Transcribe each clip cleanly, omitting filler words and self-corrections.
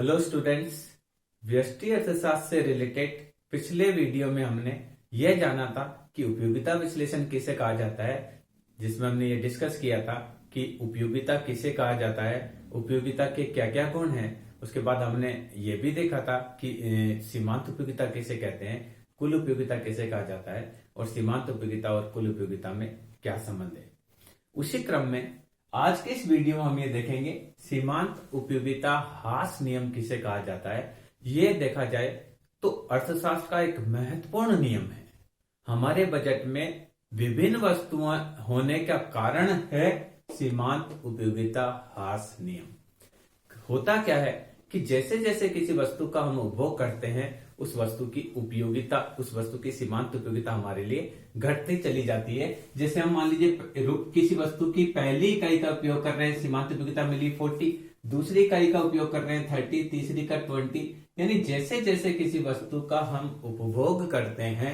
Hello students, व्यष्टि अर्थशास्त्र से रिलेटेड पिछले वीडियो में हमने यह जाना था कि उपयोगिता विश्लेषण किसे कहा जाता है, जिसमें हमने ये डिस्कस किया था कि उपयोगिता किसे कहा जाता है, उपयोगिता के क्या क्या गुण हैं। उसके बाद हमने ये भी देखा था कि सीमांत उपयोगिता किसे कहते हैं, कुल उपयोगिता किसे कहा जाता है और सीमांत उपयोगिता और कुल उपयोगिता में क्या संबंध है। उसी क्रम में आज के इस वीडियो में हम ये देखेंगे सीमांत उपयोगिता ह्रास नियम किसे कहा जाता है। ये देखा जाए तो अर्थशास्त्र का एक महत्वपूर्ण नियम है। हमारे बजट में विभिन्न वस्तुएं होने का कारण है सीमांत उपयोगिता ह्रास नियम। होता क्या है कि जैसे जैसे किसी वस्तु का हम उपभोग करते हैं, उस वस्तु की उपयोगिता, उस वस्तु की सीमांत उपयोगिता हमारे लिए घटती चली जाती है। जैसे हम मान लीजिए किसी वस्तु की पहली इकाई का उपयोग कर रहे हैं, सीमांत उपयोगिता मिली 40, दूसरी इकाई का उपयोग कर रहे हैं 30, तीसरी का 20। यानी जैसे जैसे किसी वस्तु का हम उपभोग करते हैं,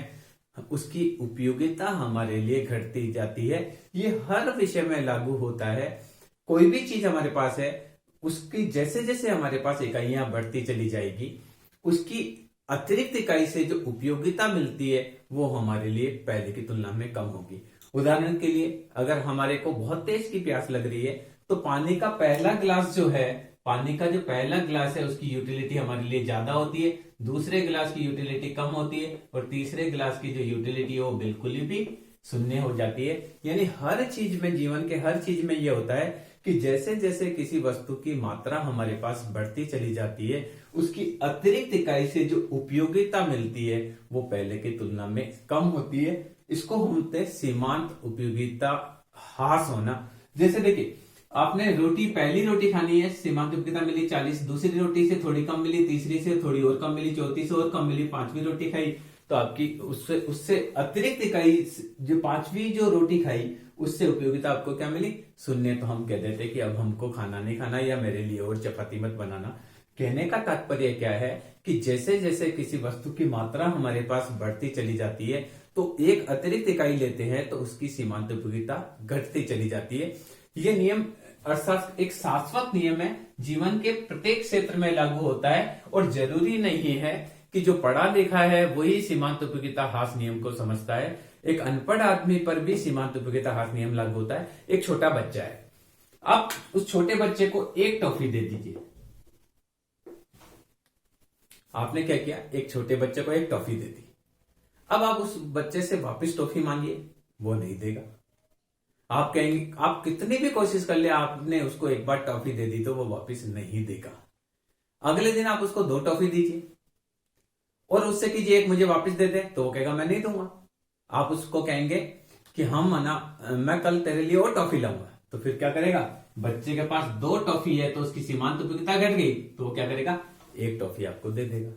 उसकी उपयोगिता हमारे लिए घटती जाती है। ये हर विषय में लागू होता है। कोई भी चीज हमारे पास है, उसकी जैसे जैसे हमारे पास इकाइयां बढ़ती चली जाएगी, उसकी अतिरिक्त इकाई से जो उपयोगिता मिलती है वो हमारे लिए पहले की तुलना में कम होगी। उदाहरण के लिए, अगर हमारे को बहुत तेज की प्यास लग रही है तो पानी का पहला गिलास जो है, पानी का जो पहला गिलास है उसकी यूटिलिटी हमारे लिए ज्यादा होती है, दूसरे गिलास की यूटिलिटी कम होती है और तीसरे गिलास की जो यूटिलिटी है वो बिल्कुल भी शून्य हो जाती है। यानी हर चीज में, जीवन के हर चीज में ये होता है कि जैसे जैसे किसी वस्तु की मात्रा हमारे पास बढ़ती चली जाती है, उसकी अतिरिक्त इकाई से जो उपयोगिता मिलती है वो पहले की तुलना में कम होती है। इसको हम बोलते हैं सीमांत उपयोगिता ह्रास होना। जैसे देखिए, आपने पहली रोटी खानी है, सीमांत उपयोगिता मिली 40, दूसरी रोटी से थोड़ी कम मिली, तीसरी से थोड़ी और कम मिली, चौथी से और कम मिली, पांचवी रोटी खाई तो आपकी उससे अतिरिक्त इकाई, जो पांचवी जो रोटी खाई उससे उपयोगिता आपको क्या मिली? शून्य। तो हम कह देते कि अब हमको खाना नहीं खाना या मेरे लिए और चपाती मत बनाना। कहने का तात्पर्य क्या है कि जैसे जैसे किसी वस्तु की मात्रा हमारे पास बढ़ती चली जाती है तो एक अतिरिक्त इकाई लेते हैं तो उसकी सीमांत उपयोगिता घटती चली जाती है। यह नियम अर्थशास्त्र एक शाश्वत नियम है, जीवन के प्रत्येक क्षेत्र में लागू होता है और जरूरी नहीं है कि जो पढ़ा लिखा है वही सीमांत उपयोगिता ह्रास नियम को समझता है। एक अनपढ़ आदमी पर भी सीमांत उपयोगिता ह्रास नियम लागू होता है। एक छोटा बच्चा है, आप उस छोटे बच्चे को एक टॉफी दे दीजिए। आपने क्या किया? एक छोटे बच्चे को एक टॉफी दे दी। अब आप उस बच्चे से वापस टॉफी मांगिए, वो नहीं देगा। आप कहेंगे, आप कितनी भी कोशिश कर ले, आपने उसको एक बार टॉफी दे दी तो वो वापस नहीं देगा। अगले दिन आप उसको 2 टॉफी दीजिए और उससे कीजिए एक मुझे वापस दे दे, तो वो कहेगा मैं नहीं दूंगा। आप उसको कहेंगे कि मैं कल तेरे लिए और टॉफी लाऊंगा, तो फिर क्या करेगा? बच्चे के पास 2 टॉफी है तो उसकी सीमांत उपयोगिता घट गई, तो वो क्या करेगा? एक टॉफी आपको दे देगा।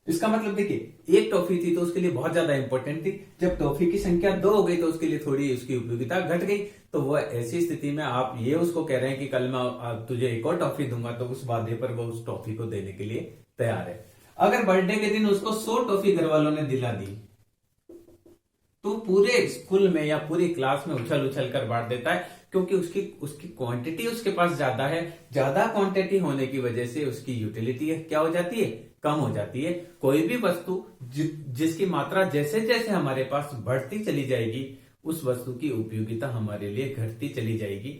इसका मतलब देखिए, एक टॉफी थी तो उसके लिए बहुत ज्यादा इंपॉर्टेंट थी, जब टॉफी की संख्या 2 हो गई तो उसके लिए थोड़ी उसकी उपयोगिता घट गई। तो वो ऐसी स्थिति में आप ये उसको कह रहे हैं कि कल मैं तुझे एक और टॉफी दूंगा, तो उस वादे पर वो उस टॉफी को देने के लिए तैयार है। अगर बर्थडे के दिन उसको 100 टॉफी घर वालों ने दिला दी तो पूरे स्कूल में या पूरी क्लास में उछल उछल कर बांट देता है, क्योंकि उसकी क्वांटिटी उसके पास ज्यादा है। ज्यादा क्वांटिटी होने की वजह से उसकी यूटिलिटी क्या हो जाती है? कम हो जाती है। कोई भी वस्तु जिसकी मात्रा जैसे जैसे हमारे पास बढ़ती चली जाएगी, उस वस्तु की उपयोगिता हमारे लिए घटती चली जाएगी।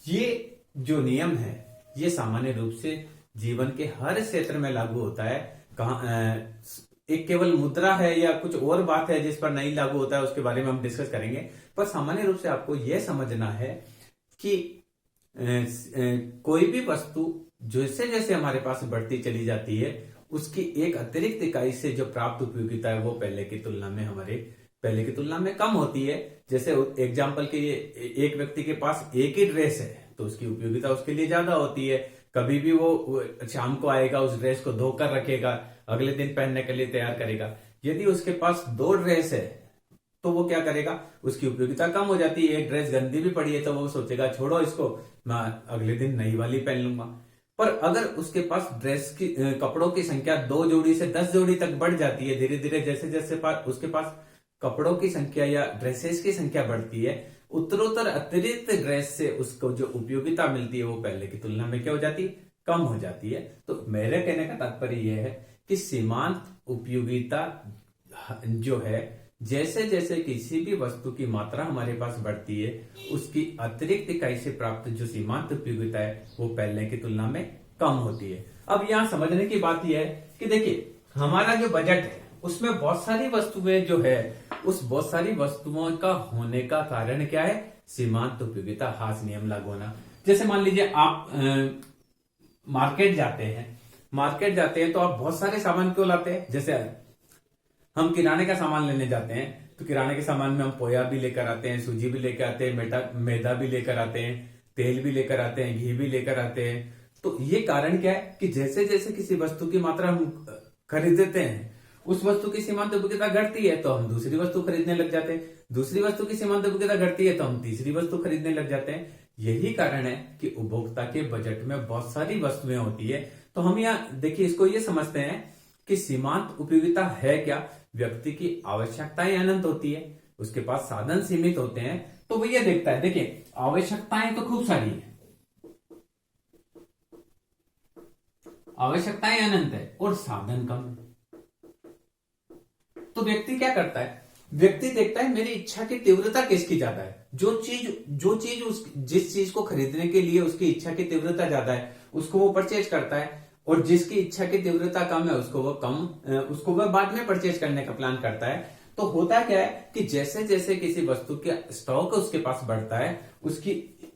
ये जो नियम है ये सामान्य रूप से जीवन के हर क्षेत्र में लागू होता है। एक केवल मुद्रा है या कुछ और बात है जिस पर नहीं लागू होता है, उसके बारे में हम डिस्कस करेंगे। पर सामान्य रूप से आपको यह समझना है कि कोई भी वस्तु जैसे जैसे हमारे पास बढ़ती चली जाती है, उसकी एक अतिरिक्त इकाई से जो प्राप्त उपयोगिता है वो पहले की तुलना में कम होती है। जैसे एग्जाम्पल के लिए, एक व्यक्ति के पास एक ही ड्रेस है तो उसकी उपयोगिता उसके लिए ज्यादा होती है। कभी भी वो शाम को आएगा, उस ड्रेस को धोकर रखेगा, अगले दिन पहनने के लिए तैयार करेगा। यदि उसके पास 2 ड्रेस है तो वो क्या करेगा? उसकी उपयोगिता कम हो जाती है। एक ड्रेस गंदी भी पड़ी है तो वो सोचेगा छोड़ो इसको, मैं अगले दिन नई वाली पहन लूंगा। पर अगर उसके पास कपड़ों की संख्या 2 जोड़ी से 10 जोड़ी तक बढ़ जाती है, धीरे धीरे जैसे जैसे उसके पास कपड़ों की संख्या या ड्रेसेस की संख्या बढ़ती है, उत्तरोत्तर अतिरिक्त ड्रेस से उसको जो उपयोगिता मिलती है वो पहले की तुलना में क्या हो जाती है? कम हो जाती है। तो मेरे कहने का तात्पर्य यह है कि सीमांत उपयोगिता जो है, जैसे जैसे किसी भी वस्तु की मात्रा हमारे पास बढ़ती है, उसकी अतिरिक्त इकाई से प्राप्त जो सीमांत उपयोगिता है वो पहले की तुलना में कम होती है। अब यहाँ समझने की बात यह है कि देखिए, हमारा जो बजट है उसमें बहुत सारी वस्तुएं जो है, उस बहुत सारी वस्तुओं का होने का कारण क्या है? सीमांत उपयोगिता ह्रास नियम लागू होना। जैसे मान लीजिए आप मार्केट जाते हैं तो आप बहुत सारे सामान क्यों लाते हैं? जैसे हम किराने का सामान लेने जाते हैं तो किराने के सामान में हम पोया भी लेकर आते हैं, सूजी भी लेकर आते हैं, मैदा भी लेकर आते हैं, तेल भी लेकर आते हैं, घी भी लेकर आते हैं। तो ये कारण क्या है कि जैसे जैसे किसी वस्तु की मात्रा हम खरीदते हैं, उस वस्तु की सीमांत उपयोगिता घटती है तो हम दूसरी वस्तु खरीदने लग जाते हैं, दूसरी वस्तु की सीमांत उपयोगिता घटती है तो हम तीसरी वस्तु खरीदने लग जाते हैं। यही कारण है कि उपभोक्ता के बजट में बहुत सारी वस्तुएं होती है। तो हम यहाँ देखिए, इसको ये समझते हैं कि सीमांत उपयोगिता है क्या? व्यक्ति की आवश्यकताएं अनंत होती है, उसके पास साधन सीमित होते हैं, तो वो ये देखता है, देखिए आवश्यकताएं तो खूब सारी है, आवश्यकताएं अनंत है और साधन कम है। तो व्यक्ति क्या करता है? व्यक्ति देखता है मेरी इच्छा की तीव्रता किसकी ज्यादा है। जिस चीज को खरीदने के लिए उसकी इच्छा की तीव्रता ज्यादा है उसको वो परचेज करता है, और जिसकी इच्छा की तीव्रता कम है उसको वह बाद में परचेज करने का प्लान करता है। तो होता क्या है कि जैसे जैसे किसी वस्तु का स्टॉक उसके पास बढ़ता है, उसकी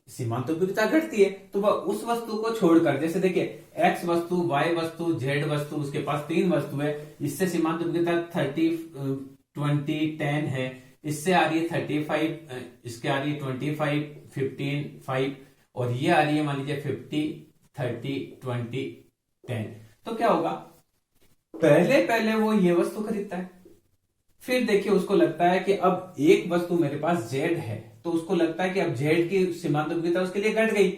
सीमांत उपयोगिता घटती है, तो वह उस वस्तु को छोड़कर, जैसे देखिए एक्स वस्तु, वाई वस्तु, जेड वस्तु, उसके पास 3 वस्तु है, इससे सीमांत उपयोगिता 30, 20, 10 है, इससे आ रही है 35, इसके आ रही है 25, 15, 5, और ये आ रही है मान लीजिए 50, 30, 20, 10। तो क्या होगा? पहले वो ये वस्तु खरीदता है, फिर देखिए उसको लगता है कि अब एक वस्तु मेरे पास जेड है, तो उसको लगता है कि अब जेड की सीमांत उपयोगिता उसके लिए घट गई।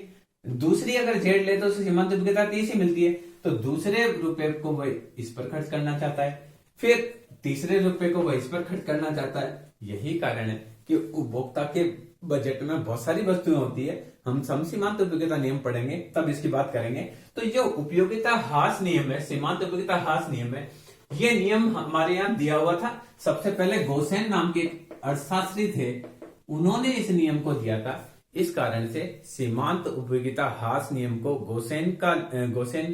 दूसरी अगर जेड ले तो उसे सीमांत उपयोगिता 30 ही मिलती है, तो दूसरे रुपए को वह इस पर खर्च करना चाहता है, फिर तीसरे रुपए को वह इस पर खर्च करना चाहता है। यही कारण है कि उपभोक्ता के बजट में बहुत सारी वस्तुएं होती है। हम सीमांत उपयोगिता नियम पढ़ेंगे तब इसकी बात करेंगे। तो जो उपयोगिता ह्रास नियम है, सीमांत उपयोगिता ह्रास नियम है, ये नियम हमारे यहाँ दिया हुआ था। सबसे पहले गोसेन नाम के अर्थशास्त्री थे, उन्होंने इस नियम को दिया था। इस कारण से सीमांत उपयोगिता ह्रास नियम को गोसेन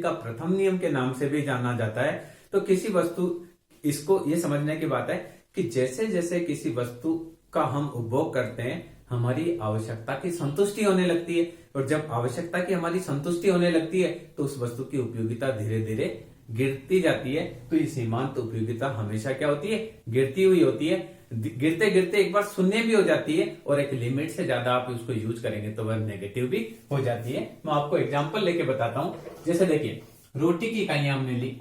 का प्रथम नियम के नाम से भी जाना जाता है। तो किसी वस्तु, इसको ये समझने की बात है कि जैसे जैसे किसी वस्तु का हम उपभोग करते हैं, हमारी आवश्यकता की संतुष्टि होने लगती है, और जब आवश्यकता की हमारी संतुष्टि होने लगती है तो उस वस्तु की उपयोगिता धीरे धीरे गिरती जाती है। तो ये सीमांत उपयोगिता हमेशा क्या होती है? गिरती हुई होती है। गिरते गिरते एक बार शून्य भी हो जाती है, और एक लिमिट से ज्यादा आप उसको यूज करेंगे तो वह नेगेटिव भी हो जाती है। मैं आपको एग्जांपल लेके बताता हूं। जैसे देखिए, रोटी की इकाइयां हमने ली,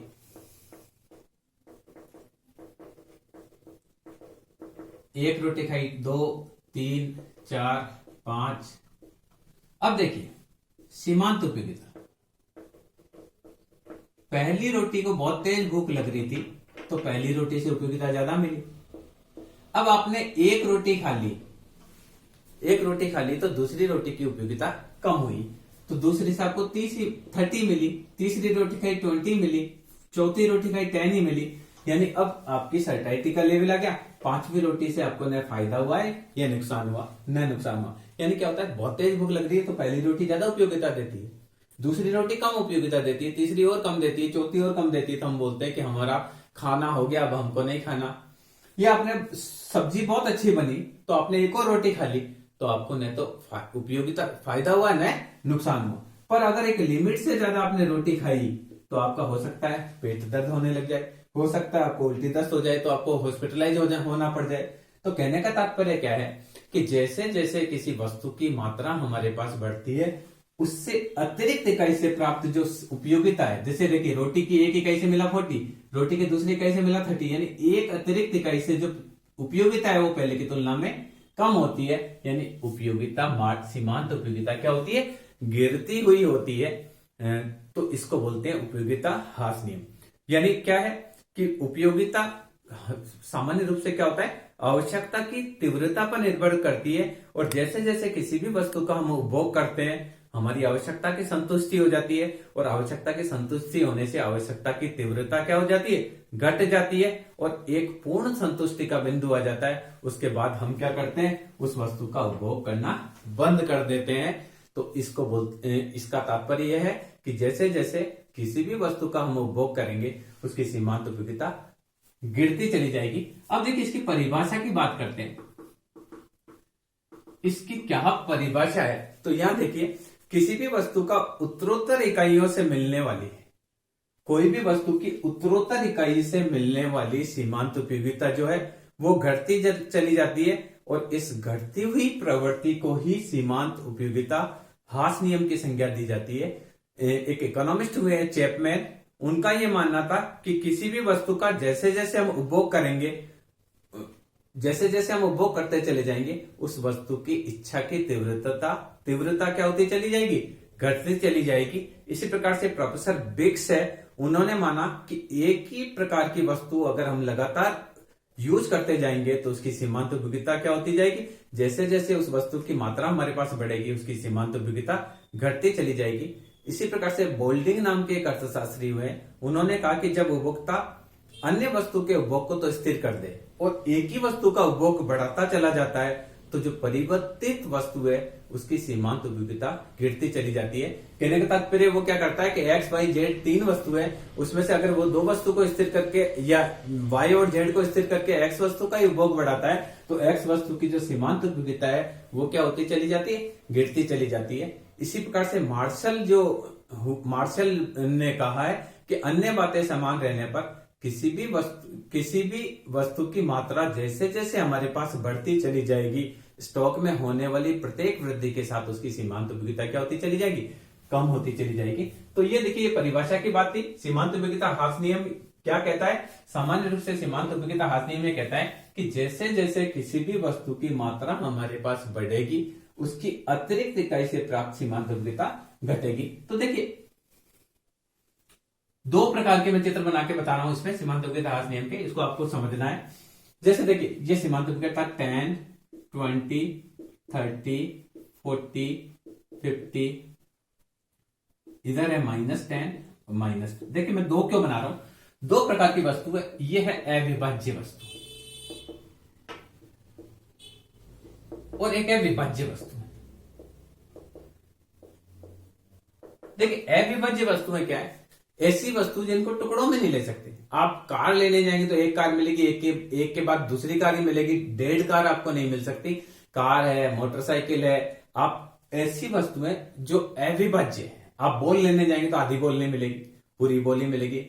एक रोटी खाई, 2, 3, 4, 5। अब देखिए सीमांत उपयोगिता, पहली रोटी को बहुत तेज भूख लग रही थी तो पहली रोटी से उपयोगिता ज्यादा मिली। अब आपने एक रोटी खा ली तो दूसरी रोटी की उपयोगिता कम हुई, तो दूसरी से आपको 30 मिली, तीसरी रोटी खाई 20 मिली, चौथी रोटी खाई 10 ही मिली। यानी अब आपकी सर्टाइटी का लेवल आ गया। 5वीं रोटी से आपको न फायदा हुआ है या नुकसान हुआ? न नुकसान हुआ। यानी क्या होता है? बहुत तेज भूख लग रही है तो पहली रोटी ज्यादा उपयोगिता देती है, दूसरी रोटी कम उपयोगिता देती है, तीसरी और कम देती है, चौथी और कम देती है, तो हम बोलते हैं कि हमारा खाना हो गया, अब हमको नहीं खाना। या आपने सब्जी बहुत अच्छी बनी तो आपने एक और रोटी खा ली, तो आपको न तो उपयोगिता फायदा हुआ न नुकसान हुआ। पर अगर एक लिमिट से ज्यादा आपने रोटी खाई तो आपका हो सकता है पेट दर्द होने लग जाए, हो सकता है आपको उल्टी दस्त हो जाए, तो आपको हॉस्पिटलाइज होना पड़ जाए। तो कहने का तात्पर्य क्या है कि जैसे जैसे किसी वस्तु की मात्रा हमारे पास बढ़ती है, उससे अतिरिक्त इकाई से प्राप्त जो उपयोगिता है, जैसे देखिए रोटी की एक इकाई से मिला 40, रोटी की दूसरी इकाई से मिला 30, यानी एक अतिरिक्त इकाई से जो उपयोगिता है वो पहले की तुलना में कम होती है। यानी उपयोगिता, सीमांत उपयोगिता क्या होती है? गिरती हुई होती है। तो इसको बोलते हैं उपयोगिता ह्रास नियम। यानी क्या है कि उपयोगिता सामान्य रूप से क्या होता है? आवश्यकता की तीव्रता पर निर्भर करती है, और जैसे जैसे किसी भी वस्तु का हम उपभोग करते हैं हमारी आवश्यकता की संतुष्टि हो जाती है, और आवश्यकता की संतुष्टि होने से आवश्यकता की तीव्रता क्या हो जाती है, घट जाती है, और एक पूर्ण संतुष्टि का बिंदु आ जाता है। उसके बाद हम क्या करते हैं, उस वस्तु का उपभोग करना बंद कर देते हैं। तो इसको बोलते, इसका तात्पर्य यह है कि जैसे जैसे किसी भी वस्तु का हम उपभोग करेंगे उसकी सीमांत उपयोगिता गिरती चली जाएगी। अब देखिए इसकी परिभाषा की बात करते हैं, इसकी क्या परिभाषा है। तो यहां देखिए, किसी भी वस्तु का उत्तरोत्तर इकाइयों से मिलने वाली, कोई भी वस्तु की उत्तरोत्तर इकाई से मिलने वाली सीमांत उपयोगिता जो है वो घटती चली जाती है, और इस घटती हुई प्रवृत्ति को ही सीमांत उपयोगिता हास नियम की संज्ञा दी जाती है। एक इकोनॉमिस्ट हुए चैपमैन, उनका यह मानना था कि किसी भी वस्तु का जैसे जैसे हम उपभोग करेंगे, जैसे जैसे हम उपभोग करते चले जाएंगे, उस वस्तु की इच्छा की तीव्रता क्या होती चली जाएगी, घटती चली जाएगी। इसी प्रकार से प्रोफेसर बिक्स है, उन्होंने माना कि एक ही प्रकार की वस्तु अगर हम लगातार यूज करते जाएंगे तो उसकी सीमांत उपयोगिता क्या होती जाएगी, जैसे जैसे उस वस्तु की मात्रा हमारे पास बढ़ेगी उसकी सीमांत उपयोगिता घटती चली जाएगी। इसी प्रकार से बोल्डिंग नाम के एक अर्थशास्त्री हुए, उन्होंने कहा कि जब उपभोक्ता अन्य वस्तु के उपभोग को तो स्थिर कर दे और एक ही वस्तु का उपभोग बढ़ाता चला जाता है, तो जो परिवर्तित वस्तु है उसकी सीमांत उपयोगिता गिरती चली जाती है। कहने का तात्पर्य वो क्या करता है कि एक्स वाई जेड तीन वस्तु है, उसमें से अगर वो दो वस्तु को स्थिर करके या वाई और जेड को स्थिर करके एक्स वस्तु का ही उपभोग बढ़ाता है, तो एक्स वस्तु की जो सीमांत उपयोगिता है वो क्या होती चली जाती है, गिरती चली जाती है। इसी प्रकार से मार्शल ने कहा है कि अन्य बातें समान रहने पर किसी भी वस्तु की मात्रा जैसे जैसे हमारे पास बढ़ती चली जाएगी, स्टॉक में होने वाली प्रत्येक वृद्धि के साथ उसकी सीमांत उपयोगिता क्या होती चली जाएगी, कम होती चली जाएगी। तो ये देखिए, ये परिभाषा की बात थी। सीमांत उपयोगिता ह्रास नियम क्या कहता है, सामान्य रूप से सीमांत उपयोगिता ह्रास नियम में कहता है कि जैसे जैसे किसी भी वस्तु की मात्रा हमारे पास बढ़ेगी उसकी अतिरिक्त इकाई से प्राप्त सीमांत उपयोगिता घटेगी। तो देखिए, दो प्रकार के मैं चित्र बना के बता रहा हूं इसमें सीमांत उपयोगिता ह्रास नियम के, इसको आपको समझना है। जैसे देखिए, ये सीमांत उपयोगिता 10, 20, 30, 40, 50, इधर है -10 और -2। देखिए मैं दो क्यों बना रहा हूं, दो प्रकार की वस्तु है। ये है अविभाज्य वस्तु और एक है विभाज्य वस्तु। देखिए अविभाज्य वस्तु है क्या है, ऐसी वस्तु जिनको टुकड़ों में नहीं ले सकते। आप कार लेने जाएंगे तो एक कार मिलेगी, एक के बाद दूसरी कार ही मिलेगी, 1.5 कार आपको नहीं मिल सकती। कार है, मोटरसाइकिल है, आप ऐसी वस्तुएं जो अविभाज्य है, आप बॉल लेने जाएंगे तो आधी बॉल नहीं मिलेगी, पूरी बॉल ही मिलेगी।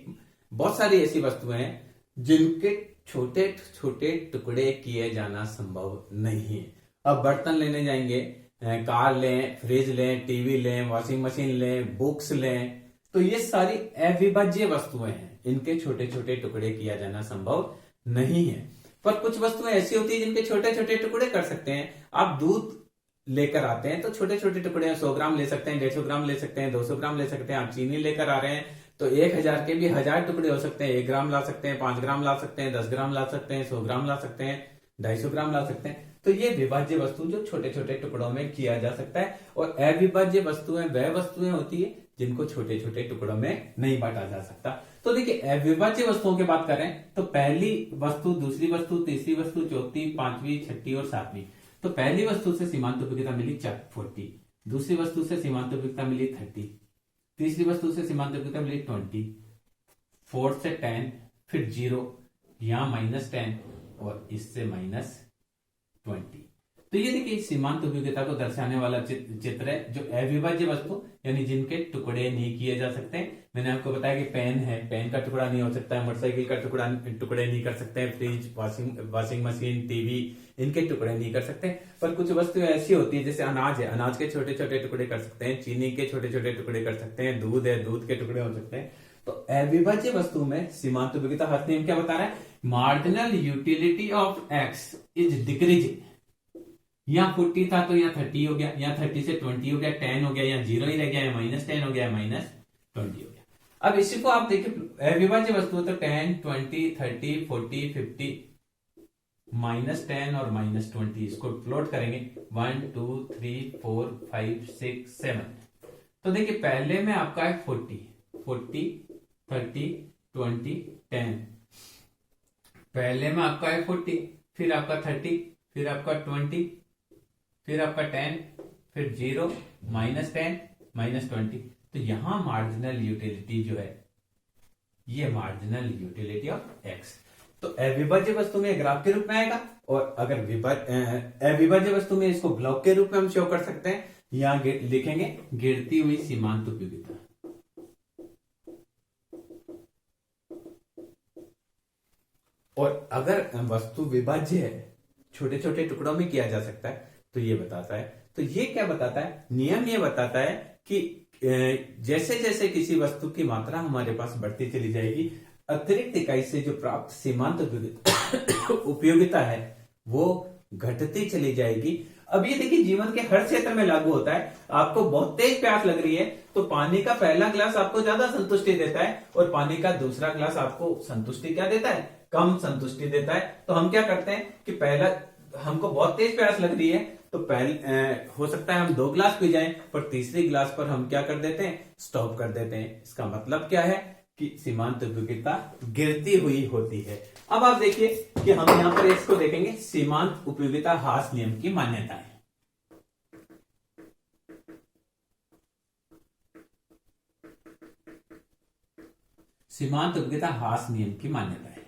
बहुत सारी ऐसी वस्तुएं हैं जिनके छोटे छोटे टुकड़े किए जाना संभव नहीं है। अब बर्तन लेने जाएंगे, कार लें, फ्रिज लें, टीवी लें, वॉशिंग मशीन लें, बुक्स लें, तो ये सारी अविभाज्य वस्तुएं हैं, इनके छोटे छोटे टुकड़े किया जाना संभव नहीं है। पर कुछ वस्तुएं ऐसी होती है जिनके छोटे छोटे टुकड़े कर सकते हैं। आप दूध लेकर आते हैं तो छोटे छोटे टुकड़े 100 ग्राम ले सकते हैं, 150 ग्राम ले सकते हैं, 200 ग्राम ले सकते हैं। आप चीनी लेकर आ रहे हैं तो 1000 के भी 1000 टुकड़े हो सकते हैं। 1 ग्राम ला सकते हैं, 5 ग्राम ला सकते हैं, 10 ग्राम ला सकते हैं, 100 ग्राम ला सकते हैं, 250 ग्राम ला सकते हैं। तो ये विभाज्य वस्तु जो छोटे छोटे टुकड़ों में किया जा सकता है। और अविभाज्य वस्तुएं वह वस्तुएं होती है जिनको छोटे छोटे टुकड़ों में नहीं बांटा जा सकता। तो देखिए, अविभाज्य वस्तुओं की बात करें तो पहली वस्तु, दूसरी वस्तु, तीसरी वस्तु, चौथी, पांचवी, छठी और सातवीं। तो पहली वस्तु से सीमांत उपयोगिता मिली 40, दूसरी वस्तु से सीमांत उपयोगिता मिली 30, तीसरी वस्तु से सीमांत उपयोगिता मिली 20, 4 से 10, फिर 0, यहां -10 और इससे -20। तो ये देखिए सीमांत उपयोगिता को दर्शाने वाला चित्र है, जो अविभाज्य वस्तु यानी जिनके टुकड़े नहीं किए जा सकते। मैंने आपको बताया कि पेन है, पेन का टुकड़ा नहीं हो सकता है, मोटरसाइकिल का टुकड़े नहीं कर सकते हैं, फ्रिज, वॉशिंग मशीन, टीवी, इनके टुकड़े नहीं कर सकते। पर कुछ वस्तुएं ऐसी होती है, जैसे अनाज है, अनाज के छोटे छोटे टुकड़े कर सकते हैं, चीनी के छोटे छोटे टुकड़े कर सकते हैं, दूध है, दूध के टुकड़े हो सकते हैं। तो अविभाज्य वस्तु में सीमांत उपयोगिता ह्रास नियम क्या बता रहा है, marginal utility of x is decreasing. यहाँ 40 था तो यहाँ 30 हो गया, यहाँ 30 से 20 हो गया, 10 हो गया, यहाँ 0 ही रह गया, यहाँ -10 हो गया, -20 हो गया। अब इसी को आप देखिए अविभाज्य वस्तु तो 10, 20, 30, 40, 50, -10 और -20, इसको प्लॉट करेंगे 1, 2, 3, 4, 5, 6, 7, तो देखिए पहले में आपका है 40, 30, 20, 10। पहले में आपका है 40, फिर आपका 30, फिर आपका 20, फिर आपका 10, फिर 0, -10, -20। तो यहां मार्जिनल यूटिलिटी जो है, ये मार्जिनल यूटिलिटी ऑफ एक्स। तो अविभाज्य वस्तु में ग्राफ के रूप में आएगा, और अगर अविभाज्य वस्तु में इसको ब्लॉक के रूप में हम शो कर सकते हैं। यहां लिखेंगे गिरती हुई सीमांत उपयोगिता। और अगर वस्तु विभाज्य है, छोटे छोटे टुकड़ों में किया जा सकता है, तो ये बताता है। तो ये क्या बताता है? नियम ये बताता है कि जैसे जैसे किसी वस्तु की मात्रा हमारे पास बढ़ती चली जाएगी, अतिरिक्त इकाई से जो प्राप्त सीमांत उपयोगिता है वो घटती चली जाएगी। अब ये देखिए जीवन के हर क्षेत्र में लागू होता है। आपको बहुत तेज प्यास लग रही है, तो पानी का पहला ग्लास आपको ज्यादा संतुष्टि देता है, और पानी का दूसरा ग्लास आपको संतुष्टि क्या देता है? कम संतुष्टि देता है। तो हम क्या करते हैं कि पहला, हमको बहुत तेज प्यास लग रही है, तो पहले हो सकता है हम 2 गिलास पी जाएं, पर तीसरी गिलास पर हम क्या कर देते हैं? स्टॉप कर देते हैं। इसका मतलब क्या है कि सीमांत उपयोगिता गिरती हुई होती है। अब आप देखिए कि हम यहां पर इसको देखेंगे, सीमांत उपयोगिता हास नियम की मान्यताएं। सीमांत उपयोगिता हास नियम की मान्यताएं,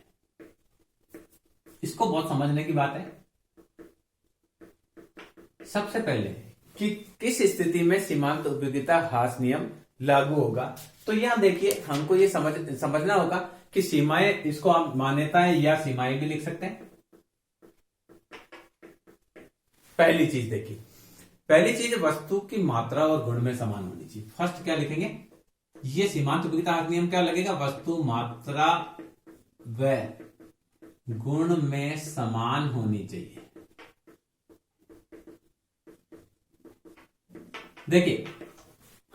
इसको बहुत समझने की बात है। सबसे पहले कि किस स्थिति में सीमांत उपयोगिता हास नियम लागू होगा, तो यहां देखिए हमको ये समझना होगा कि सीमाएं, इसको आप मान्यताएं या सीमाएं भी लिख सकते हैं। पहली चीज देखिए, पहली चीज वस्तु की मात्रा और गुण में समान होनी चाहिए। फर्स्ट क्या लिखेंगे? ये सीमांत उपयोगिता हास नियम क्या लगेगा? वस्तु मात्रा व गुण में समान होनी चाहिए। देखिए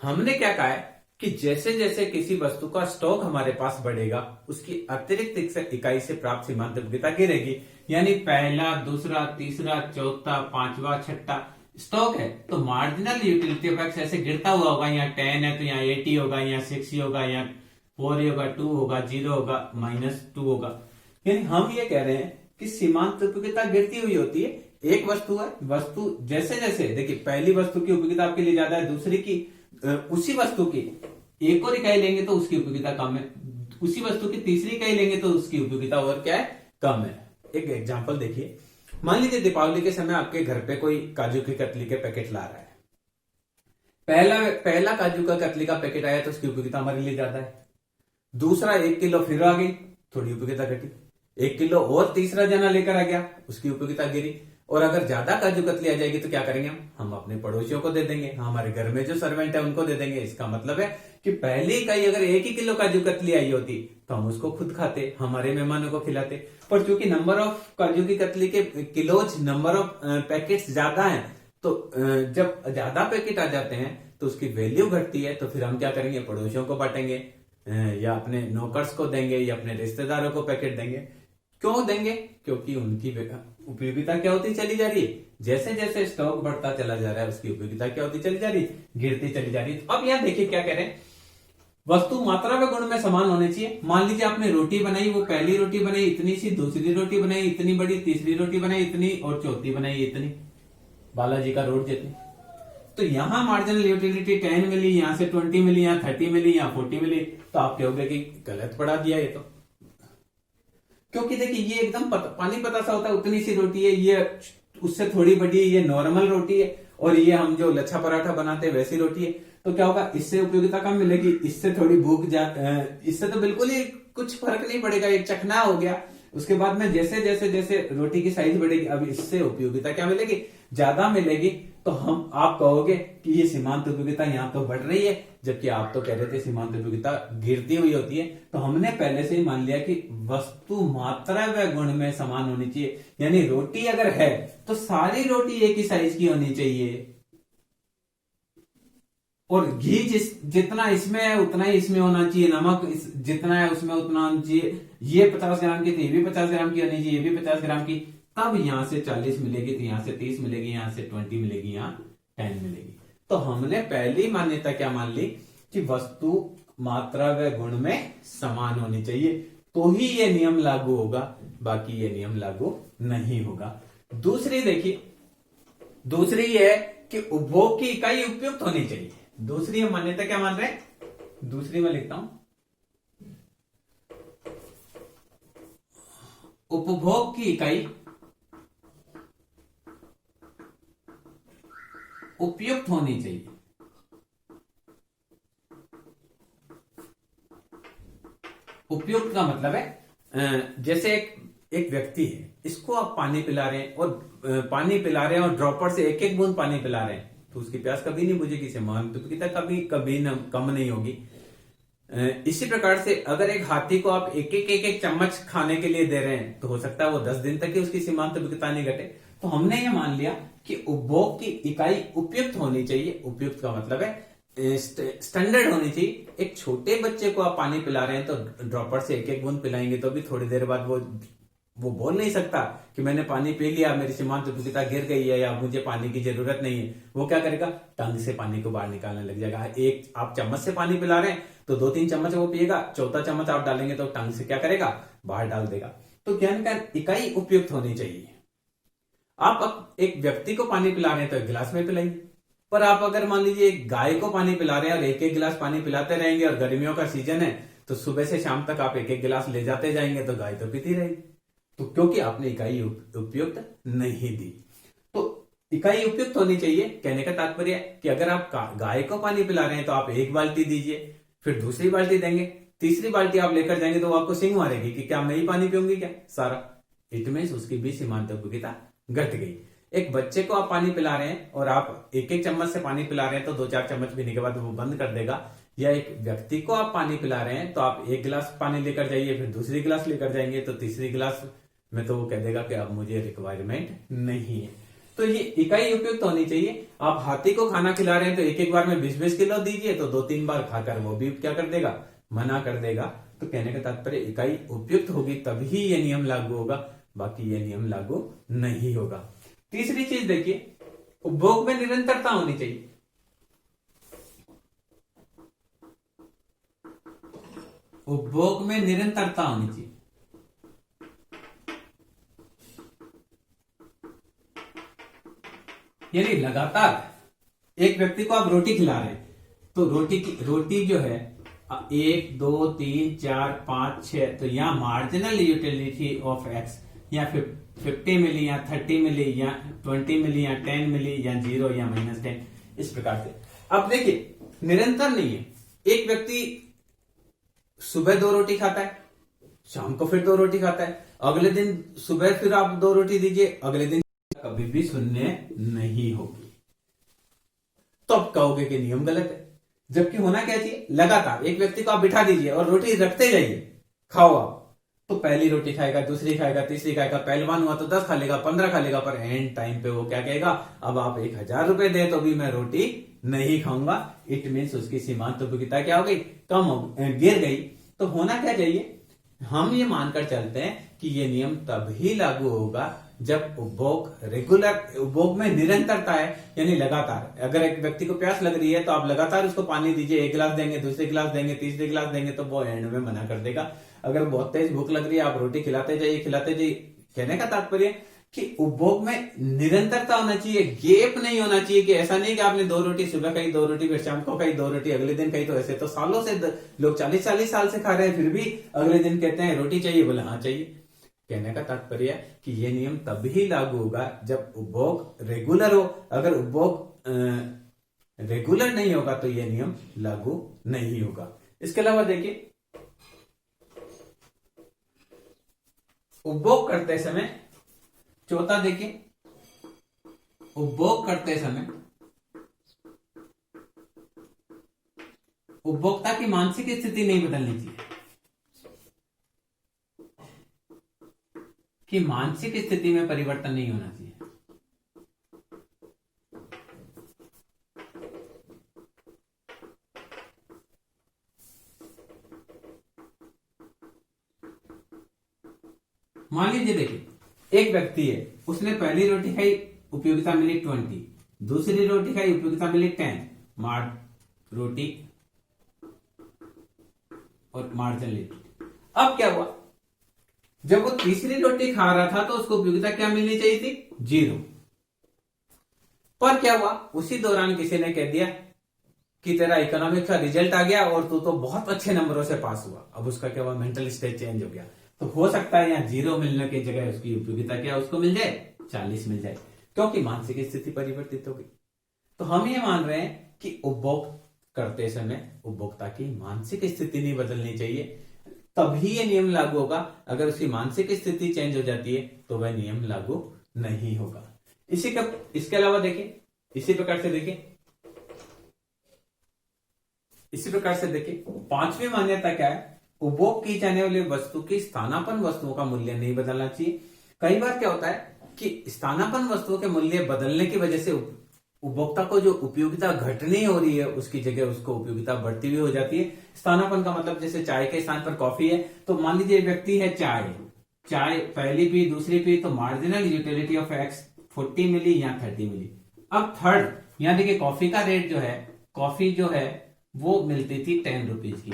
हमने क्या कहा है कि जैसे जैसे किसी वस्तु का स्टॉक हमारे पास बढ़ेगा, उसकी अतिरिक्त इकाई से प्राप्त सीमांत उपयोगिता गिरेगी। यानी पहला, दूसरा, तीसरा, चौथा, पांचवा, छठा स्टॉक है, तो मार्जिनल यूटिलिटी ऑफ एक्स ऐसे गिरता हुआ होगा। यहाँ 10 है तो यहाँ 80 होगा, यहाँ 60 होगा, यहाँ 4 होगा, 2 होगा, 0 होगा, -2 होगा। यानी हम ये कह रहे हैं कि सीमांत उपयोगिता गिरती हुई होती है। एक वस्तु है, वस्तु जैसे जैसे देखिए पहली वस्तु की उपयोगिता आपके लिए ज्यादा है, दूसरी की, उसी वस्तु की एक और इकाई लेंगे तो उसकी उपयोगिता कम है, उसी वस्तु की तीसरी इकाई लेंगे तो उसकी उपयोगिता और क्या है? कम है। एक एग्जांपल देखिए, मान लीजिए दीपावली के समय आपके घर पे कोई काजू की कतली के पैकेट ला रहा है। पहला काजू का कतली का पैकेट आया तो उसकी उपयोगिता हमारे लिए ज्यादा है। दूसरा 1 किलो फिर आ गई, थोड़ी उपयोगिता घटी। 1 किलो और तीसरा जना लेकर आ गया, उसकी उपयोगिता गिरी। और अगर ज्यादा काजू कतली आ जाएगी तो क्या करेंगे? हम अपने पड़ोसियों को दे देंगे, हमारे घर में जो सर्वेंट है उनको दे देंगे। इसका मतलब है कि पहली इकाई अगर 1 ही किलो काजू कतली आई होती तो हम उसको खुद खाते, हमारे मेहमानों को खिलाते। पर चूंकि नंबर ऑफ काजू की कतली के किलोज, नंबर ऑफ पैकेट्स ज्यादा है, तो जब ज्यादा पैकेट आ जाते हैं तो उसकी वैल्यू घटती है। तो फिर हम क्या करेंगे? पड़ोसियों को बांटेंगे, या अपने नौकर्स को देंगे, या अपने रिश्तेदारों को पैकेट देंगे। क्यों देंगे? क्योंकि उनकी उपयोगिता क्या होती चली जा रही है? जैसे जैसे स्टॉक बढ़ता चला जा रहा है, उसकी उपयोगिता क्या होती चली जा रही है? गिरती चली जा रही है। अब यहाँ देखिए क्या कह रहे हैं, वस्तु मात्रा व गुण में समान होने चाहिए। मान लीजिए आपने रोटी बनाई, वो पहली रोटी बनाई इतनी सी, दूसरी रोटी बनाई इतनी बड़ी, तीसरी रोटी बनाई इतनी, और चौथी बनाई इतनी, बालाजी का रोड जितनी। तो यहां मार्जिनल यूटिलिटी 10 मिली, यहां से 20 मिली, यहां 30 मिली, यहां 40 मिली। तो आप कहोगे कि गलत पढ़ा दिया ये तो, क्योंकि देखिए ये एकदम पानी पता सा होता है, उतनी सी रोटी है, ये उससे थोड़ी बड़ी है, ये नॉर्मल रोटी है, और ये हम जो लच्छा पराठा बनाते हैं वैसी रोटी है। तो क्या होगा? इससे उपयोगिता कम मिलेगी, इससे थोड़ी इससे तो बिल्कुल ही कुछ फर्क नहीं पड़ेगा, एक चखना हो गया। उसके बाद में जैसे जैसे जैसे रोटी की साइज बढ़ेगी, अब इससे उपयोगिता क्या मिलेगी? ज्यादा मिलेगी। तो आप कहोगे कि ये सीमांत उपयोगिता यहाँ तो बढ़ रही है, जबकि आप तो कह रहे थे सीमांत उपयोगिता गिरती हुई होती है। तो हमने पहले से ही मान लिया कि वस्तु मात्रा व गुण में समान होनी चाहिए। यानी रोटी अगर है तो सारी रोटी एक ही साइज की होनी चाहिए, और घी जितना इसमें है उतना ही इसमें होना चाहिए, नमक जितना है उसमें उतना होना चाहिए। ये 50 ग्राम की थी, ये भी 50 ग्राम की होनी चाहिए, ये भी 50 ग्राम की। तब यहां से 40 मिलेगी, तो यहां से 30 मिलेगी, यहां से 20 मिलेगी, यहां 10 मिलेगी। तो हमने पहली मान्यता क्या मान ली कि वस्तु मात्रा व गुण में समान होनी चाहिए, तो ही ये नियम लागू होगा, बाकी ये नियम लागू नहीं होगा। दूसरी देखिए, दूसरी ये है कि उपभोग की इकाई उपयुक्त होनी चाहिए। दूसरी हम मान्यता क्या मान रहे हैं, दूसरी मैं लिखता हूं, उपभोग की इकाई उपयुक्त होनी चाहिए। उपयुक्त का मतलब है जैसे एक व्यक्ति है, इसको आप पानी पिला रहे हैं और पानी पिला रहे हैं और ड्रॉपर से एक एक बूंद पानी पिला रहे हैं, तो उसकी प्यास कभी नहीं बुझेगी, समानुपातिकता कभी कभी कम नहीं होगी। इसी प्रकार से अगर एक हाथी को आप एक एक चम्मच खाने के लिए दे रहे हैं, तो हो सकता है वो 10 दिन तक ही उसकी समानुपातिकता नहीं घटे। तो हमने ये मान लिया कि उपभोग की इकाई उपयुक्त होनी चाहिए। उपयुक्त का मतलब है स्टैंडर्ड होनी चाहिए। एक छोटे बच्चे को आप पानी पिला रहे हैं तो ड्रॉपर से एक एक बूंद पिलाएंगे तो भी थोड़ी देर बाद वो बोल नहीं सकता कि मैंने पानी पी लिया, मेरी समानुपातिकता गिर गई है या मुझे पानी की जरूरत नहीं है। वो क्या करेगा, टंग से पानी को बाहर निकालने लग जाएगा। एक आप चम्मच से पानी पिला रहे हैं तो 2-3 चम्मच वो पिएगा, चौथा चम्मच आप डालेंगे तो टंग से क्या करेगा, बाहर डाल देगा। तो ज्ञान का इकाई उपयुक्त होनी चाहिए। आप एक व्यक्ति को पानी पिला रहे हैं तो एक गिलास में पिलाइए, पर आप अगर मान लीजिए एक गाय को पानी पिला रहे हैं और एक एक गिलास पानी पिलाते रहेंगे और गर्मियों का सीजन है तो सुबह से शाम तक आप एक एक गिलास ले जाते जाएंगे तो गाय तो पीती रहेगी, तो क्योंकि आपने इकाई उपयुक्त नहीं दी। तो इकाई उपयुक्त होनी चाहिए, कहने का तात्पर्य कि अगर आप गाय को पानी पिला रहे हैं तो आप एक बाल्टी दीजिए, फिर दूसरी बाल्टी देंगे, तीसरी बाल्टी आप लेकर जाएंगे तो वो आपको सिंह मारेगी कि क्या मैं ही पानी पीऊंगी क्या सारा। इट मींस उसकी भी समानुपातिकता घट गई। एक बच्चे को आप पानी पिला रहे हैं और आप एक एक चम्मच से पानी पिला रहे हैं तो 2-4 चम्मच पीने के बाद वो बंद कर देगा। या एक व्यक्ति को आप पानी पिला रहे हैं तो आप एक गिलास पानी लेकर जाइए, फिर दूसरी गिलास लेकर जाएंगे तो तीसरी गिलास में तो वो कह देगा कि अब मुझे रिक्वायरमेंट नहीं है। तो ये इकाई उपयुक्त होनी चाहिए। आप हाथी को खाना खिला रहे हैं तो एक एक बार में 20-20 किलो दीजिए, तो 2-3 बार खाकर वो भी क्या कर देगा, मना कर देगा। तो कहने का तात्पर्य इकाई उपयुक्त होगी तभी ये नियम लागू होगा, बाकी ये नियम लागू नहीं होगा। तीसरी चीज देखिए, उपभोग में निरंतरता होनी चाहिए। उपभोग में निरंतरता होनी चाहिए। यानी लगातार एक व्यक्ति को आप रोटी खिला रहे हैं तो रोटी जो है 1 2 3 4 5 6, तो यहां मार्जिनल यूटिलिटी ऑफ एक्स या 50 मिली या 30 मिली या 20 मिली या 10 मिली या 0 या -10, इस प्रकार से। अब देखिए निरंतर नहीं है। एक व्यक्ति सुबह 2 रोटी खाता है, शाम को फिर 2 रोटी खाता है, अगले दिन सुबह फिर आप 2 रोटी दीजिए, अगले दिन कभी भी शून्य नहीं होगी। तो अब कहोगे कि नियम गलत है, जबकि होना क्या चाहिए, लगातार एक व्यक्ति को आप बिठा दीजिए और रोटी रखते जाइए, खाओ आप। तो पहली रोटी खाएगा, दूसरी खाएगा, तीसरी खाएगा, पहलवान हुआ तो 10 खा लेगा, 15 खा लेगा, पर एंड टाइम पे वो क्या कहेगा, अब आप 1000 रुपए दे तो भी मैं रोटी नहीं खाऊंगा। इट मीन्स उसकी समानुपातिकता क्या हो गई, कम हो, गिर गई। तो होना क्या चाहिए, हम ये मानकर चलते हैं कि ये नियम तभी लागू होगा जब उपभोग में निरंतरता है, यानी लगातार। अगर एक व्यक्ति को प्यास लग रही है तो आप लगातार उसको पानी दीजिए, एक गिलास देंगे, दूसरे गिलास देंगे, तीसरे गिलास देंगे, तो वो एंड में मना कर देगा। अगर बहुत तेज भूख लग रही है, आप रोटी खिलाते जाइए। कहने का तात्पर्य कि उपभोग में निरंतरता होना चाहिए, गेप नहीं होना चाहिए। कि ऐसा नहीं कि आपने 2 रोटी सुबह खाई, 2 रोटी फिर शाम को खाई, 2 रोटी अगले दिन खाई। तो ऐसे तो सालों से लोग 40-40 साल से खा रहे हैं, फिर भी अगले दिन कहते हैं रोटी चाहिए, बोले हाँ चाहिए। कहने का तात्पर्य कि ये नियम तभी लागू होगा जब उपभोग रेगुलर हो। अगर उपभोग रेगुलर नहीं होगा तो ये नियम लागू नहीं होगा। इसके अलावा देखिए, उपभोग करते समय, चौथा देखिए, उपभोग करते समय उपभोक्ता की मानसिक स्थिति नहीं बदलनी चाहिए। कि मानसिक स्थिति में परिवर्तन नहीं होना चाहिए। मान लीजिए देखिए, एक व्यक्ति है, उसने पहली रोटी खाई, उपयोगिता मिली 20, दूसरी रोटी खाई, उपयोगिता मिली 10, रोटी और मार्जिनलिटी। अब क्या हुआ, जब वो तीसरी रोटी खा रहा था तो उसको उपयोगिता क्या मिलनी चाहिए थी, 0। पर क्या हुआ, उसी दौरान किसी ने कह दिया कि तेरा इकोनॉमिक्स का रिजल्ट आ गया और तू तो बहुत अच्छे नंबरों से पास हुआ। अब उसका क्या हुआ, मेंटल स्टेट चेंज हो गया। तो हो सकता है यहाँ 0 मिलने की जगह उसकी उपयोगिता क्या उसको मिल जाए, 40 मिल जाए, क्योंकि मानसिक स्थिति परिवर्तित हो गई। तो हम ये मान रहे हैं कि उपभोग करते समय उपभोक्ता की मानसिक स्थिति नहीं बदलनी चाहिए, तभी ये नियम लागू होगा। अगर उसकी मानसिक स्थिति चेंज हो जाती है तो वह नियम लागू नहीं होगा। इसके अलावा देखिए, इसी प्रकार से देखिए, पांचवी मान्यता क्या है, उपभोग की जाने वाली वस्तु की स्थानापन्न वस्तुओं का मूल्य नहीं बदलना चाहिए। कई बार क्या होता है कि स्थानापन्न वस्तुओं के मूल्य बदलने की वजह से उपभोक्ता को जो उपयोगिता घटनी हो रही है उसकी जगह उसको उपयोगिता बढ़ती हुई हो जाती है। स्थानापन्न का मतलब जैसे चाय के स्थान पर कॉफी है, तो मान लीजिए व्यक्ति है चाय पहली पी, दूसरी पी, तो मार्जिनल यूटिलिटी ऑफ एक्स 40 मिली या 30 मिली। अब थर्ड, यहां देखिए कॉफी का रेट जो है वो मिलती थी 10 रुपीज की।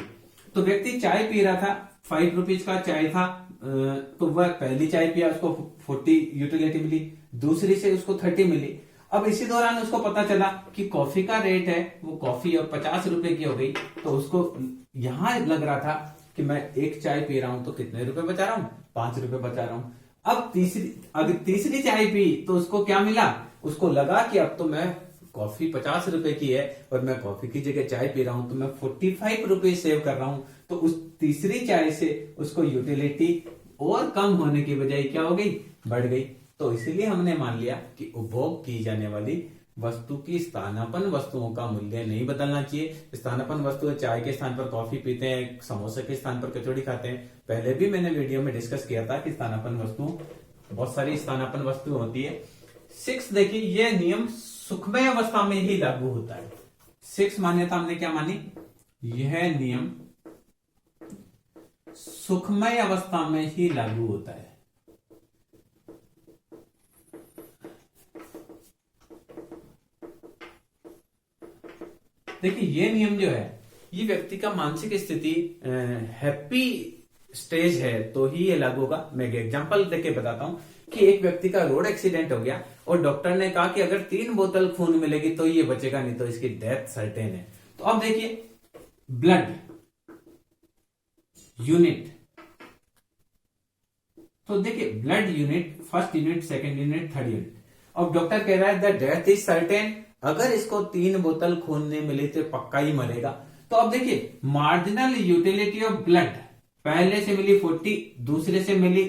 तो व्यक्ति चाय पी रहा था, 5 रुपीज का चाय था, तो वह पहली चाय पिया, उसको 40 यूटिलिटी मिली, दूसरी से उसको 30 मिली। अब इसी दौरान उसको पता चला कि कॉफी का रेट है वो कॉफी अब 50 रुपए की हो गई, तो उसको यहां लग रहा था कि मैं एक चाय पी रहा हूं तो कितने रुपए बचा रहा हूं, 5 रुपए बचा रहा हूं। अब तीसरी चाय पी तो उसको क्या मिला, उसको लगा कि अब तो मैं कॉफी 50 रुपए की है और मैं कॉफी की जगह चाय पी रहा हूं तो मैं 45 रुपए सेव कर रहा हूं। तो उस तीसरी चाय से उसको यूटिलिटी और कम होने की बजाय क्या हो गई, बढ़ गई। तो इसीलिए हमने मान लिया कि उपभोग की जाने वाली वस्तु की स्थानापन्न वस्तुओं का मूल्य नहीं बदलना चाहिए। स्थानापन्न वस्तु चाय के स्थान पर कॉफी पीते हैं, समोसे के स्थान पर कचौड़ी खाते हैं। पहले भी मैंने वीडियो में डिस्कस किया था कि स्थानापन्न वस्तु, बहुत सारी स्थानापन्न वस्तु होती है। 6 देखिए, यह नियम सुखमय अवस्था में ही लागू होता है। 6 मान्यता हमने क्या मानी, यह नियम सुखमय अवस्था में ही लागू होता है। देखिए ये नियम जो है, ये व्यक्ति का मानसिक स्थिति हैप्पी स्टेज है तो ही ये लागू होगा। मैं एक एग्जांपल देके बताता हूं कि एक व्यक्ति का रोड एक्सीडेंट हो गया और डॉक्टर ने कहा कि अगर 3 बोतल खून मिलेगी तो ये बचेगा, नहीं तो इसकी डेथ सर्टेन है। तो अब देखिए ब्लड यूनिट, तो देखिए blood unit, first unit, second unit, third unit. अब डॉक्टर कह रहा है द डेथ इज सर्टेन, अगर इसको 3 बोतल खून नहीं मिली तो पक्का ही मरेगा। तो अब देखिए मार्जिनल यूटिलिटी ऑफ ब्लड, पहले से मिली 40, दूसरे से मिली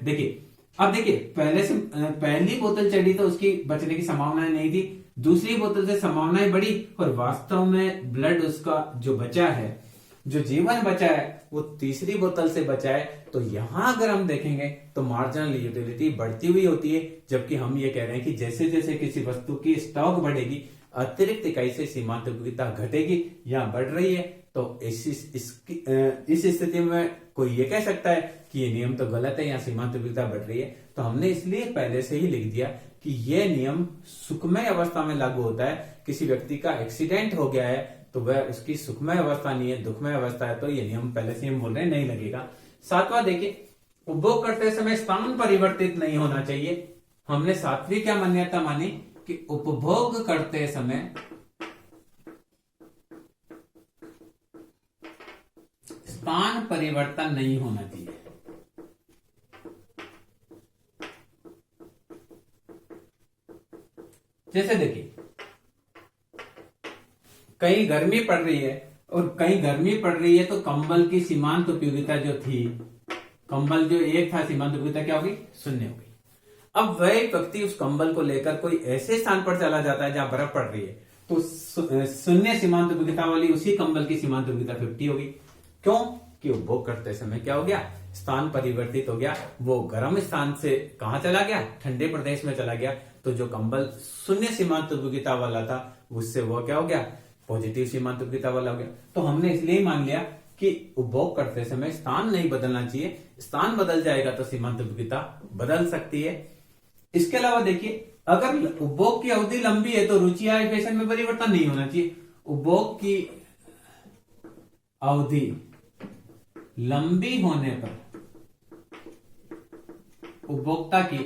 देखिए, अब देखिए पहली बोतल चढ़ी तो उसकी बचने की संभावना नहीं थी, दूसरी बोतल से संभावनाएं बढ़ी और वास्तव में ब्लड उसका जो बचा है, जो जीवन बचा है वो तीसरी बोतल से बचा है। तो यहां अगर हम देखेंगे तो मार्जिनल यूटिलिटी बढ़ती हुई होती है, जबकि हम ये कह रहे हैं कि जैसे जैसे किसी वस्तु की स्टॉक बढ़ेगी अतिरिक्त इकाई से सीमांत उपयोगिता घटेगी या बढ़ रही है। तो इस स्थिति में कोई ये कह सकता है कि ये नियम तो गलत है या सीमांत उपयोगिता बढ़ रही है। तो हमने इसलिए पहले से ही लिख दिया कि यह नियम सुखमय अवस्था में लागू होता है। किसी व्यक्ति का एक्सीडेंट हो गया है तो वह उसकी सुखमय अवस्था नहीं है, दुखमय अवस्था है, तो ये नियम पहले से हम बोल रहे हैं नहीं लगेगा। 7वां देखिए, उपभोग करते समय स्थान परिवर्तित नहीं होना चाहिए। हमने 7वीं क्या मान्यता मानी कि उपभोग करते समय स्थान परिवर्तन नहीं होना चाहिए। जैसे देखिए कहीं गर्मी पड़ रही है और कहीं गर्मी पड़ रही है तो कंबल की सीमांत उपयोगिता जो थी, कंबल जो एक था, सीमांत उपयोगिता क्या होगी, 0 हो गई। अब वह व्यक्ति उस कंबल को लेकर कोई ऐसे स्थान पर चला जाता है जहां बर्फ पड़ रही है तो 0 सीमांत उपयोगिता वाली उसी कंबल की सीमांत उपयोगिता 50 होगी। क्यों कि उपभोग करते समय क्या हो गया, स्थान परिवर्तित हो गया। वो गर्म स्थान से कहां चला गया, ठंडे प्रदेश में चला गया। तो जो कंबल 0 सीमांत उपयोगिता वाला था उससे वो क्या हो गया, पॉजिटिव सीमांत उपयोगिता वाला हो गया। तो हमने इसलिए ही मान लिया कि उपभोग करते समय स्थान नहीं बदलना चाहिए। स्थान बदल जाएगा तो सीमांत उपयोगिता बदल सकती है। इसके अलावा देखिए, अगर उपभोग की अवधि लंबी है तो रुचि आय फैशन में परिवर्तन नहीं होना चाहिए। उपभोग की अवधि लंबी होने पर उपभोक्ता की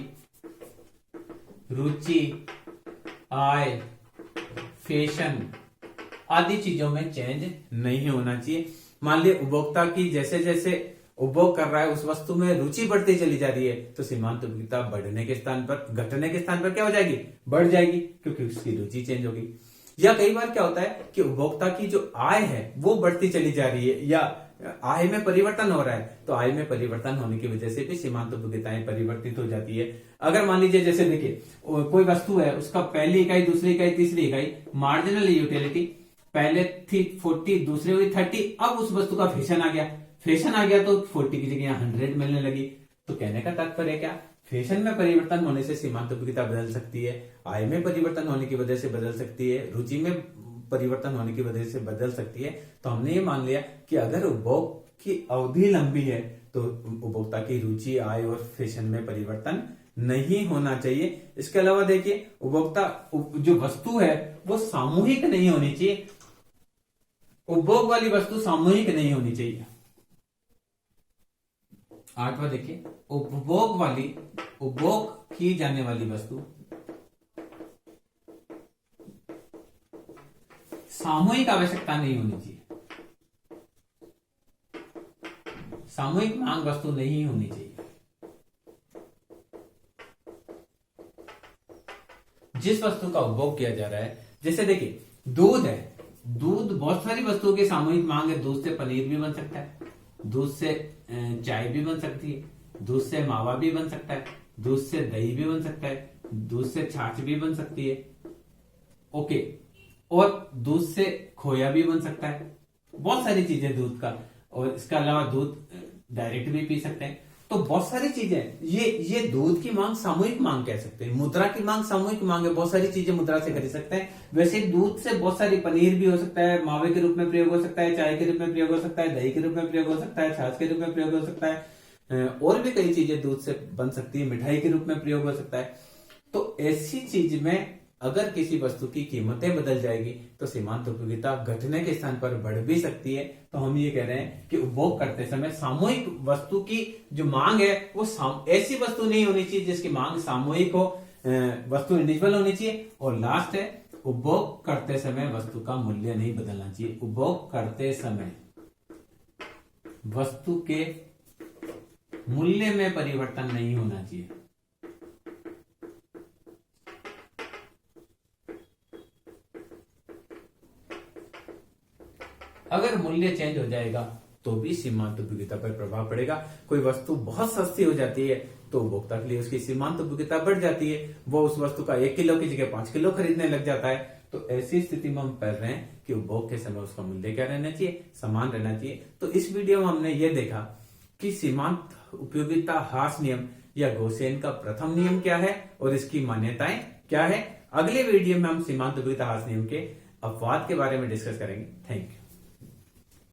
रुचि, आय, फैशन आदि चीजों में चेंज नहीं होना चाहिए। मान लिया उपभोक्ता की जैसे जैसे उपभोग कर रहा है उस वस्तु में रुचि बढ़ती चली जा रही है, तो सीमांत उपयोगिता बढ़ने के स्थान पर, घटने के स्थान पर क्या हो जाएगी, बढ़ जाएगी, क्योंकि उसकी रुचि चेंज होगी। या कई बार क्या होता है कि उपभोक्ता की जो आय है वो बढ़ती चली जा रही है या आय में परिवर्तन हो रहा है, तो आय में परिवर्तन होने की वजह से भी सीमांत उपयोगिताएं परिवर्तित हो जाती है। अगर मान लीजिए जैसे देखिए कोई वस्तु है, उसका पहली इकाई, दूसरी इकाई, तीसरी इकाई, मार्जिनल यूटिलिटी पहले थी 40, दूसरी हुई 30, अब उस वस्तु का फैशन आ गया तो 40 की जगह 100 मिलने लगी। तो कहने का तात्पर्य क्या, फैशन में परिवर्तन होने से सीमांत उपयोगिता बदल सकती है, आय में परिवर्तन होने की वजह से बदल सकती है, रुचि में परिवर्तन होने की वजह से बदल सकती है। तो हमने ये मान लिया कि अगर उपभोग की अवधि लंबी है तो उपभोक्ता की रुचि, आय और फैशन में परिवर्तन नहीं होना चाहिए। इसके अलावा देखिए, उपभोक्ता जो वस्तु है वो सामूहिक नहीं होनी चाहिए, उपभोग वाली वस्तु सामूहिक नहीं होनी चाहिए। 8वां देखिए, उपभोग की जाने वाली वस्तु सामूहिक आवश्यकता नहीं होनी चाहिए, सामूहिक मांग वस्तु नहीं होनी चाहिए। जिस वस्तु का उपभोग किया जा रहा है, जैसे देखिए दूध है, दूध बहुत सारी वस्तुओं की सामूहिक मांग है। दूध से पनीर भी बन सकता है, दूध से चाय भी बन सकती है, दूध से मावा भी बन सकता है, दूध से दही भी बन सकता है, दूध से छाछ भी बन सकती है, ओके, और दूध से खोया भी बन सकता है। बहुत सारी चीजें दूध का, और इसके अलावा दूध डायरेक्ट भी पी सकते हैं। तो बहुत सारी चीजें, ये दूध की मांग सामूहिक मांग कह सकते हैं। मुद्रा की मांग सामूहिक मांग है, बहुत सारी चीजें मुद्रा से खरीद सकते हैं। वैसे दूध से बहुत सारी, पनीर भी हो सकता है, मावे के रूप में प्रयोग हो सकता है, चाय के रूप में प्रयोग हो सकता है, दही के रूप में प्रयोग हो सकता है, छाछ के रूप में प्रयोग हो सकता है, और भी कई चीजें दूध से बन सकती है, मिठाई के रूप में प्रयोग हो सकता है। तो ऐसी चीज में अगर किसी वस्तु की कीमतें बदल जाएगी तो सीमांत उपयोगिता घटने के स्थान पर बढ़ भी सकती है। तो हम ये कह रहे हैं कि उपभोग करते समय सामूहिक वस्तु की जो मांग है वो ऐसी वस्तु नहीं होनी चाहिए जिसकी मांग सामूहिक हो, वस्तु इंडिविजुअल होनी चाहिए। और लास्ट है, उपभोग करते समय वस्तु का मूल्य नहीं बदलना चाहिए। उपभोग करते समय वस्तु के मूल्य में परिवर्तन नहीं होना चाहिए। अगर मूल्य चेंज हो जाएगा तो भी सीमांत उपयोगिता पर प्रभाव पड़ेगा। कोई वस्तु बहुत सस्ती हो जाती है तो उपभोक्ता के लिए उसकी सीमांत उपयोगिता बढ़ जाती है, वो उस वस्तु का 1 किलो की जगह 5 किलो खरीदने लग जाता है। तो ऐसी स्थिति में हम पढ़ रहे हैं कि उपभोग के समय उसका मूल्य क्या रहना चाहिए, समान रहना चाहिए। तो इस वीडियो में हमने ये देखा कि सीमांत उपयोगिता ह्रास नियम या गोसेन का प्रथम नियम क्या है और इसकी मान्यताएं क्या है। अगले वीडियो में हम सीमांत उपयोगिता ह्रास नियम के अपवाद के बारे में डिस्कस करेंगे। Thank you.